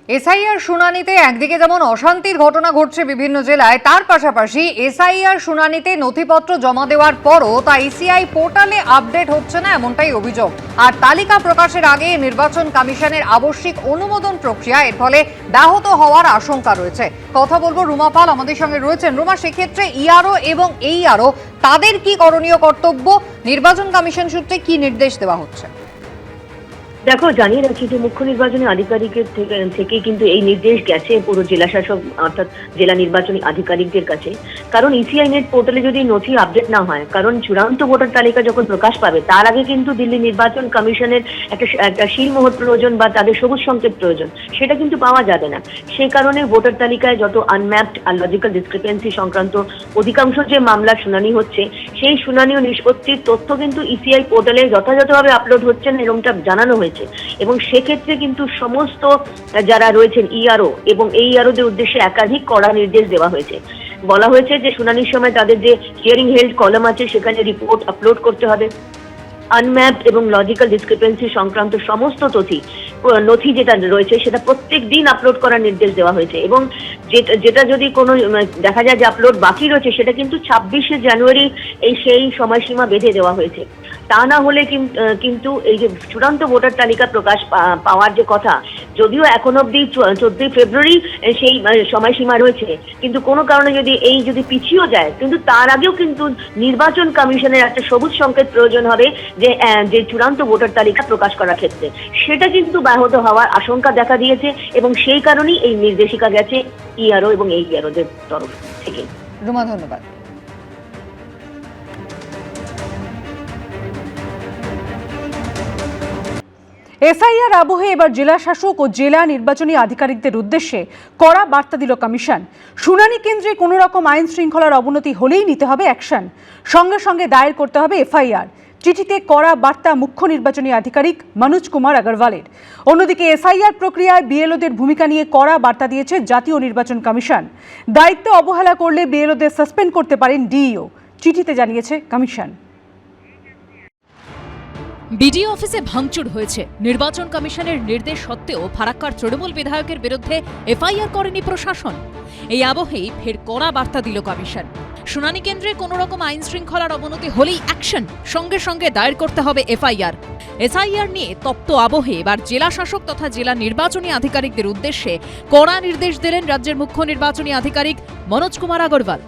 SIR শুনানিতে একদিকে যেমন অশান্তির ঘটনা ঘটছে বিভিন্ন জেলায়, তার পাশাপাশি এসআইআর শুনানিতে নথিপত্র জমা দেওয়ার পরও তা ইসিআই পোর্টালে আপডেট হচ্ছে না, এমনটাই অভিযোগ। আর তালিকা প্রকাশের আগে নির্বাচন কমিশনের আবশ্যিক অনুমোদন প্রক্রিয়া এর ফলে ব্যাহত হওয়ার আশঙ্কা রয়েছে। কথা বলবো রুমা পাল আমাদের সঙ্গে রয়েছেন। রুমা, সেক্ষেত্রে ইআরও এবং এইআরও তাদের কি করণীয় কর্তব্য, নির্বাচন কমিশন সূত্রে কি নির্দেশ দেওয়া হচ্ছে? দেখো, জানিয়ে রাখি যে মুখ্য নির্বাচনী আধিকারিকের থেকে কিন্তু এই নির্দেশ গেছে পুরো জেলা শাসক অর্থাৎ জেলা নির্বাচনী আধিকারিকদের কাছে। কারণ ইসিআই নেট পোর্টালে যদি নথি আপডেট না হয়, কারণ চূড়ান্ত ভোটার তালিকা যখন প্রকাশ পাবে তার আগে কিন্তু দিল্লি নির্বাচন কমিশনের একটা শিলমোহর প্রয়োজন বা তাদের সবুজ সংকেত প্রয়োজন, সেটা কিন্তু পাওয়া যাবে না। সেই কারণে ভোটার তালিকায় যত আনম্যাপড আর লজিক্যাল ডিসক্রিপেন্সি সংক্রান্ত অধিকাংশ যে মামলার শুনানি হচ্ছে, সেই শুনানি ও নিষ্পত্তির তথ্য কিন্তু ইসিআই পোর্টালে যথাযথভাবে আপলোড হচ্ছে না, এরকমটা জানানো হয়েছে। এবং সেক্ষেত্রে কিন্তু সমস্ত যারা রয়েছেন ইআরও এবং এই ইআরওদের উদ্দেশ্যে একাধিক কড়া নির্দেশ দেওয়া হয়েছে। বলা হয়েছে যে শুনানির সময় তাদের যে হিয়ারিং হেল্ড কলাম আছে সেখানে রিপোর্ট আপলোড করতে হবে। আনম্যাপড এবং লজিক্যাল ডিসক্রিপেন্সি সংক্রান্ত সমস্ত নথি যেটা রয়েছে সেটা প্রত্যেক দিন আপলোড করার নির্দেশ দেওয়া হয়েছে। এবং যেটা যদি কোনো দেখা যায় যে আপলোড বাকি রয়েছে, সেটা কিন্তু 26শে জানুয়ারি সেই সময়সীমা বেঁধে দেওয়া হয়েছে। তা না হলে কিন্তু এই যে চূড়ান্ত ভোটার তালিকা প্রকাশ পাওয়ার যে কথা, যদিও এখন অব্দি 14ই ফেব্রুয়ারি সেই সময়সীমা রয়েছে, কিন্তু কোনো কারণে যদি পিছিয়েও যায়, কিন্তু তার আগেও কিন্তু নির্বাচন কমিশনের একটা সবুজ সংকেত প্রয়োজন হবে যে চূড়ান্ত ভোটার তালিকা প্রকাশ করার ক্ষেত্রে। সেটা কিন্তু ব্যাহত হওয়ার আশঙ্কা দেখা দিয়েছে এবং সেই কারণেই এই নির্দেশিকা গেছে ইআরও এবং এই ইআরওদের তরফ থেকে। রুমা, ধন্যবাদ। এসআইআর আবহে এবার জেলা শাসক ও জেলা নির্বাচনী আধিকারিকদের উদ্দেশ্যে কড়া বার্তা দিল কমিশন। শুনানি কেন্দ্রে কোনো রকম আইন শৃঙ্খলার অবনতি হলেই নিতে হবে অ্যাকশন, সঙ্গে সঙ্গে দায়ের করতে হবে এফআইআর। চিঠিতে কড়া বার্তা মুখ্য নির্বাচনী আধিকারিক মনোজ কুমার আগরওয়ালের। অন্যদিকে এসআইআর প্রক্রিয়ায় বিএলওদের ভূমিকা নিয়ে কড়া বার্তা দিয়েছে জাতীয় নির্বাচন কমিশন। দায়িত্ব অবহেলা করলে বিএলওদের সাসপেন্ড করতে পারেন ডিইও, চিঠিতে জানিয়েছে কমিশন। বিডিও অফিসে ভাঙচুর হয়েছে। নির্বাচন কমিশনের নির্দেশ সত্ত্বেও ফারাক্কার তৃণমূল বিধায়কের বিরুদ্ধে এফআইআর করেনি প্রশাসন। এই আবহেই ফের কড়া বার্তা দিল কমিশন। শুনানি কেন্দ্রে কোনো রকম আইন শৃঙ্খলার অবনতি হলেই অ্যাকশন, সঙ্গে সঙ্গে দায়ের করতে হবে এফআইআর। এসআইআর নিয়ে তপ্ত আবহে এবার জেলা শাসক তথা জেলা নির্বাচনী আধিকারিকদের উদ্দেশ্যে কড়া নির্দেশ দিলেন রাজ্যের মুখ্য নির্বাচনী আধিকারিক মনোজ কুমার আগরওয়াল।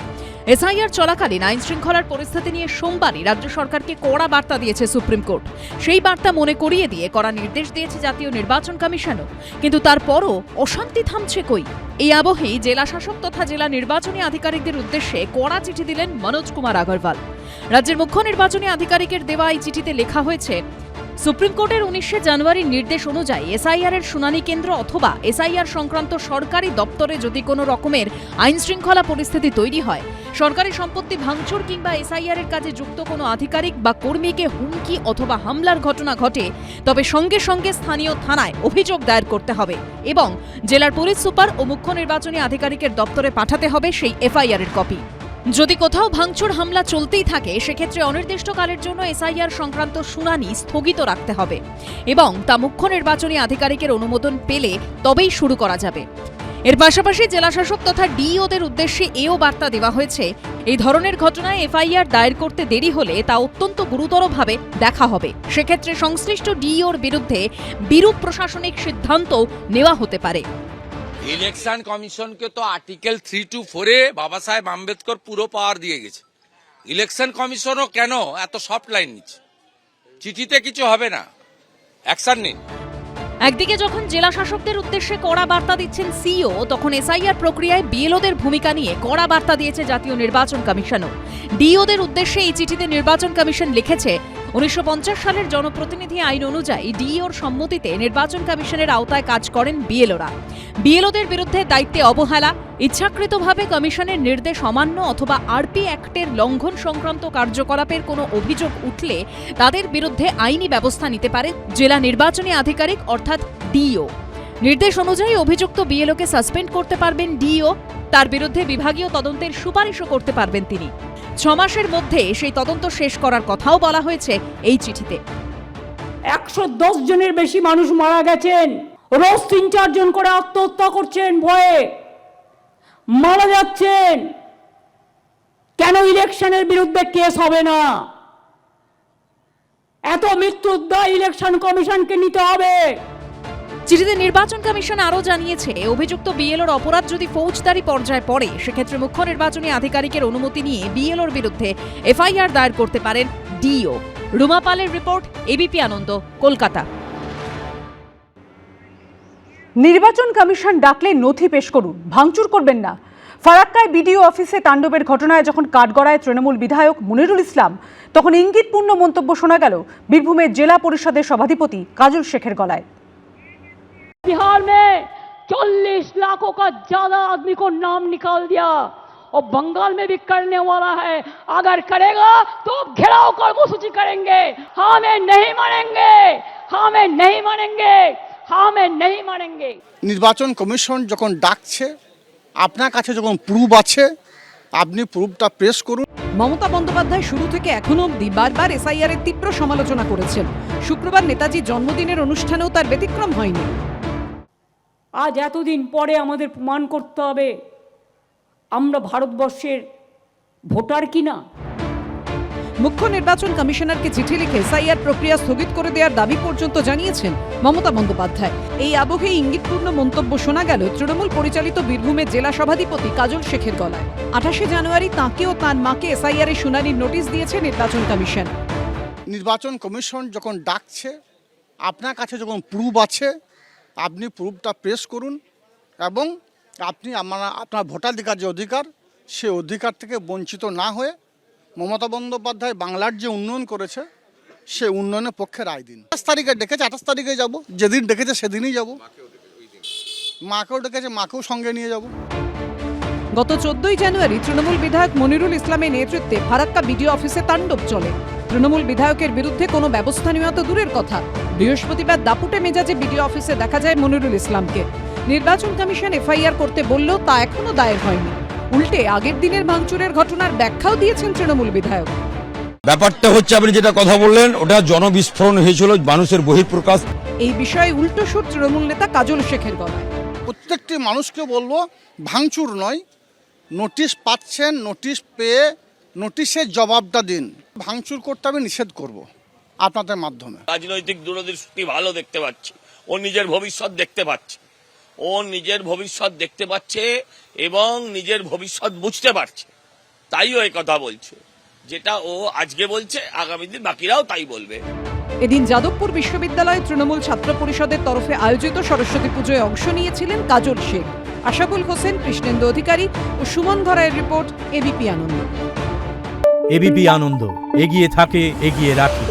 এসআইআর চলাকালীন আইন শৃঙ্খলার পরিস্থিতি নিয়ে সোমবারই রাজ্য সরকারকে কড়া বার্তা দিয়েছে সুপ্রিম কোর্ট। সেই বার্তা মনে করিয়ে দিয়ে কড়া নির্দেশ দিয়েছে জাতীয় নির্বাচন কমিশনও। কিন্তু তারপরও অশান্তি থামছে কই? এই আবহেই জেলা শাসক তথা জেলা নির্বাচনী আধিকারিকদের উদ্দেশ্যে কড়া চিঠি দিলেন মনোজ কুমার আগরওয়াল। রাজ্যের মুখ্য নির্বাচনী আধিকারিকের দেওয়া এই চিঠিতে লেখা হয়েছে, সুপ্রিম কোর্টের 19শে জানুয়ারির নির্দেশ অনুযায়ী এসআইআর এর শুনানি কেন্দ্র অথবা এসআইআর সংক্রান্ত সরকারি দপ্তরে যদি কোনো রকমের আইন শৃঙ্খলা পরিস্থিতি তৈরি হয়, সরকারি সম্পত্তি ভাঙচুর কিংবা এসআইআর এর কাজে যুক্ত কোনো আধিকারিক বা কর্মীকে হুমকি অথবা হামলার ঘটনা ঘটে, তবে সঙ্গে সঙ্গে স্থানীয় থানায় অভিযোগ দায়ের করতে হবে এবং জেলার পুলিশ সুপার ও মুখ্য নির্বাচনী আধিকারিকের দপ্তরে পাঠাতে হবে সেই এফআইআর এর কপি। যদি কোথাও ভাঙচুর হামলা চলতেই থাকে, সেক্ষেত্রে অনির্দিষ্টকালের জন্য এসআইআর সংক্রান্ত শুনানি স্থগিত রাখতে হবে এবং তা মুখ্য নির্বাচনী আধিকারিকের অনুমোদন পেলে তবেই শুরু করা যাবে। এর পাশাপাশি জেলাশাসক তথা ডিইওদের উদ্দেশ্যে এও বার্তা দেওয়া হয়েছে, এই ধরনের ঘটনায় এফআইআর দায়ের করতে দেরি হলে তা অত্যন্ত গুরুতরভাবে দেখা হবে। সেক্ষেত্রে সংশ্লিষ্ট ডিইওর বিরুদ্ধে বিরূপ প্রশাসনিক সিদ্ধান্ত নেওয়া হতে পারে। ইলেকশন কমিশনকে তো আর্টিকেল 3 to 4 বাবা সাহেব আম্বেদকর পুরো পাওয়ার দিয়ে গেছে। ইলেকশন কমিশনও কেন এত সফট লাইন নিচ্ছে? চিঠিতে কিছু হবে না, অ্যাকশন নিন। একদিকে যখন জেলা শাসকদের উদ্দেশ্যে কড়া বার্তা দিচ্ছেন সিইও, তখন এসআইআর প্রক্রিয়ায় বিএলওদের ভূমিকা নিয়ে কড়া বার্তা দিয়েছে জাতীয় নির্বাচন কমিশনও। ডিইওদের উদ্দেশ্যে এই চিঠিতে নির্বাচন কমিশন লিখেছে, 1950 সালের জনপ্রতিনিধি আইন অনুযায়ী ডিইওর সম্মতিতে নির্বাচন কমিশনের আওতায় কাজ করেন বিএলওরা। বিএলওদের বিরুদ্ধে দায়িত্বে অবহেলা, ইচ্ছাকৃতভাবে কমিশনের নির্দেশ অমান্য অথবা আরপি অ্যাক্টের লঙ্ঘন সংক্রান্ত কার্যকলাপের কোনো অভিযোগ উঠলে তাদের বিরুদ্ধে আইনি ব্যবস্থা নিতে পারে জেলা নির্বাচনী আধিকারিক অর্থাৎ ডিইও। নির্দেশ অনুযায়ী অভিযুক্ত বিএলওকে সাসপেন্ড করতে পারবেন ডিইও, তার বিরুদ্ধে বিভাগীয় তদন্তের সুপারিশও করতে পারবেন তিনি। 6 মাসের মধ্যে সেই তদন্ত শেষ করার কথাও বলা হয়েছে এই চিঠিতে। 110 জনের বেশি মানুষ মারা গেছেন, রোজ 3-4 জন করে আত্মহত্যা করছেন, ভয়ে মারা যাচ্ছেন। কেন ইলেকশনের বিরুদ্ধে কেস হবে না? এত মৃত্যুর দায় ইলেকশন কমিশনকে নিতে হবে। চিঠিতে নির্বাচন কমিশন আরও জানিয়েছে, অভিযুক্ত বিএলওর অপরাধ যদি ফৌজদারি পর্যায়ে পড়ে সেক্ষেত্রে মুখ্য নির্বাচনী আধিকারিকের অনুমতি নিয়ে বিএলওর বিরুদ্ধে এফআইআর দায়ের করতে পারেন ডিও। রুমা পালের রিপোর্ট, এবিপি আনন্দ, কলকাতা। নির্বাচন কমিশন ডাকলে নথি পেশ করুন, ভাঙচুর করবেন না। ফারাক্কায় বিডিও অফিসে তাণ্ডবের ঘটনায় যখন কাঠগড়ায় তৃণমূল বিধায়ক মনিরুল ইসলাম, তখন ইঙ্গিতপূর্ণ মন্তব্য শোনা গেল বীরভূমের জেলা পরিষদের সভাধিপতি কাজল শেখের গলায়। बिहार में 40 लाखों का ज्यादा आदमी को नाम निकाल दिया और बंगाल में भी करने वाला है। अगर करेगा तो घेराव कर्मसूची करेंगे। हमें नहीं मानेंगे, हमें नहीं मानेंगे, हमें नहीं मानेंगे। নির্বাচন কমিশন যখন ডাকছে, আপনার কাছে যখন প্রুফ আছে, আপনি প্রুফটা পেশ করুন। মমতা বন্দ্যোপাধ্যায় শুরু থেকে এখনো অবধি বারবার এসআইআর এর তীব্র সমালোচনা করেছেন। শুক্রবার নেতাজির জন্মদিনের অনুষ্ঠানেও তার ব্যতিক্রম হয়নি। আজ এতদিন পরে আমাদের প্রমাণ করতে হবে আমরা ভারতবর্ষের ভোটার কিনা। মুখ্য নির্বাচন কমিশনারকে চিঠি লিখে এসআইআর প্রক্রিয়া স্থগিত করে দেওয়ার দাবি পর্যন্ত জানিয়েছেন মমতা বন্দ্যোপাধ্যায়। এই আবহে ইঙ্গিতপূর্ণ মন্তব্য শোনা গেল তৃণমূল পরিচালিত বীরভূমের জেলা সভাধিপতি কাজল শেখের গলায়। 28 জানুয়ারি তাঁকে ও তাঁর মাকে এসআইআর এর শুনানির নোটিশ দিয়েছে নির্বাচন কমিশন। নির্বাচন কমিশন যখন ডাকছে, আপনার কাছে যখন প্রুফ আছে, আপনি প্রুফটা পেশ করুন এবং আপনি আপনার ভোটাধিকার যে অধিকার, সে অধিকার থেকে বঞ্চিত না হয়ে মমতা বন্দ্যোপাধ্যায় বাংলার যে উন্নয়ন করেছে সে উন্নয়নের পক্ষে রায় দিন। 28 তারিখে ডেকেছে, 28 তারিখে যাব, যেদিন ডেকেছে সেদিনই যাব। মাকেও ডেকেছে, মাকেও সঙ্গে নিয়ে যাব। গত 14 জানুয়ারি তৃণমূল বিধায়ক মনিরুল ইসলামের নেতৃত্বে ফারাক্কা বিডিও অফিসে তাণ্ডব চলে। তৃণমূল বিধায়কের বিরুদ্ধে কোনো ব্যবস্থা নেওয়া তো দূরের কথা, বৃহস্পতিবার দাপুটে মেজাজে বিডিও অফিসে দেখা যায় মনিরুল ইসলামকে। নির্বাচন কমিশন এফআইআর করতে বললেও তা এখনো দায়ের হয়নি। উল্টে আগের দিনের ভাঙচুরের ঘটনার ব্যাখ্যাও দিয়েছেন তৃণমূল বিধায়ক। ব্যাপারটা হচ্ছে আপনি যেটা কথা বললেন, ওটা জনবিস্ফোরণ হয়েছিল, মানুষের বহিঃপ্রকাশ। এই বিষয়ে উল্টো সুর তৃণমূল নেতা কাজল শেখের গলায়। প্রত্যেকটি মানুষকে বলবো, ভাঙচুর নয়, নোটিশ পাচ্ছেন, নোটিশ পেয়ে নোটিশের জবাবটা দিন। ভাঙচুর করতে আমি নিষেধ করব আপনাদের মাধ্যমে। রাজনৈতিক দূরদৃষ্টি ভালো দেখতে পাচ্ছে, ও নিজের ভবিষ্যৎ দেখতে পাচ্ছে, ও নিজের ভবিষ্যৎ দেখতে পাচ্ছে এবং নিজের ভবিষ্যৎ বুঝতে পারছে, তাই ও এই কথা বলছে। যেটা ও আজকে বলছে, আগামী দিন বাকিরাও তাই বলবে। এদিন যাদবপুর বিশ্ববিদ্যালয় তৃণমূল ছাত্র পরিষদের তরফে আয়োজিত সরস্বতী পুজোয় অংশ নিয়েছিলেন কাজল শেখ, আশাবুল হোসেন, কৃষ্ণেন্দু অধিকারী ও সুমন ধরায়ের রিপোর্ট, এবিপি আনন্দ। এবিপি আনন্দ, এগিয়ে থাকে, এগিয়ে রাখে।